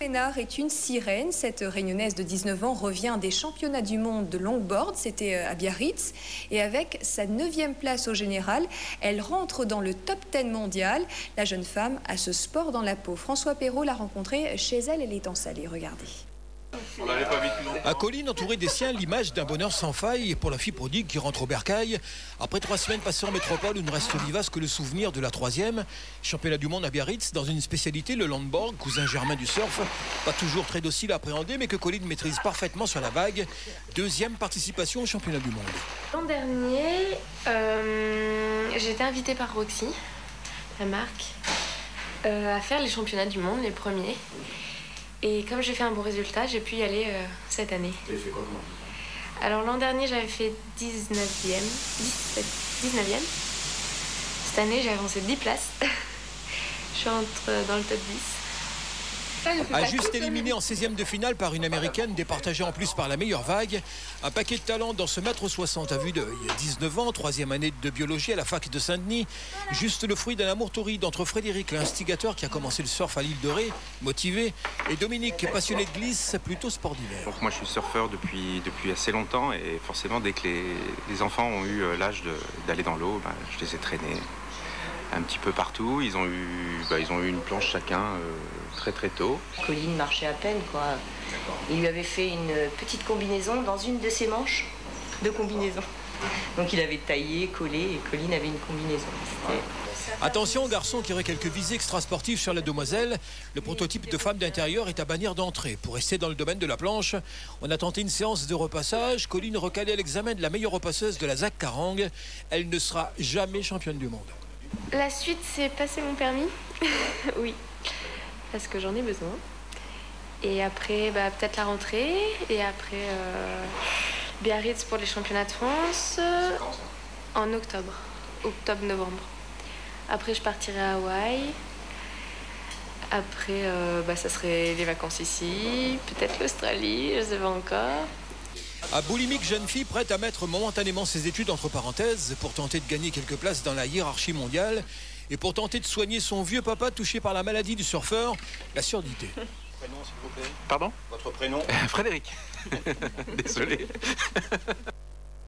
Ménard est une sirène. Cette réunionnaise de 19 ans revient des championnats du monde de longboard, c'était à Biarritz. Et avec sa 9e place au général, elle rentre dans le top 10 mondial. La jeune femme a ce sport dans la peau. François Perrault l'a rencontrée chez elle, elle est en Salé. Regardez. À Colline, entourée des siens, l'image d'un bonheur sans faille pour la fille prodigue qui rentre au bercail. Après 3 semaines passées en métropole, où ne reste vivace que le souvenir de la 3e. Championnat du monde à Biarritz, dans une spécialité, le longboard, cousin germain du surf. Pas toujours très docile à appréhender, mais que Colline maîtrise parfaitement sur la vague. 2e participation au championnat du monde. L'an dernier, j'ai été invitée par Roxy, la marque, à faire les championnats du monde, les premiers. Et comme j'ai fait un bon résultat, j'ai pu y aller cette année. Tu as fait quoi? Alors l'an dernier, j'avais fait 19e. Cette année, j'ai avancé 10 places. Je suis dans le top 10. A juste éliminé en 16e de finale par une américaine, départagée en plus par la meilleure vague. Un paquet de talent dans ce 1,60 m à vue d'œil. 19 ans, 3e année de biologie à la fac de Saint-Denis. Juste le fruit d'un amour torride entre Frédéric, l'instigateur qui a commencé le surf à l'île de Ré, motivé, et Dominique, passionné de glisse, plutôt sport d'hiver. Donc moi je suis surfeur depuis assez longtemps et forcément dès que les enfants ont eu l'âge d'aller dans l'eau, je les ai traînés un petit peu partout. Ils ont eu une planche chacun très tôt. Colline marchait à peine, quoi. Il lui avait fait une petite combinaison dans une de ses manches de combinaison. Donc il avait taillé, collé et Colline avait une combinaison. Attention, garçon qui aurait quelques visées extrasportives sur la demoiselle. Le prototype de femme d'intérieur est à bannir d'entrée. Pour rester dans le domaine de la planche, on a tenté une séance de repassage. Colline recalée à l'examen de la meilleure repasseuse de la ZAC Carangue. Elle ne sera jamais championne du monde. La suite, c'est passer mon permis. Oui, parce que j'en ai besoin. Et après, peut-être la rentrée. Et après, Biarritz pour les championnats de France. En octobre. Octobre-novembre. Après, je partirai à Hawaï. Après, ça serait les vacances ici. Peut-être l'Australie, je ne sais pas encore. À boulimique jeune fille prête à mettre momentanément ses études entre parenthèses pour tenter de gagner quelques places dans la hiérarchie mondiale et pour tenter de soigner son vieux papa touché par la maladie du surfeur, la surdité. Prénom s'il vous plaît. Pardon? Votre prénom? Frédéric. Désolé.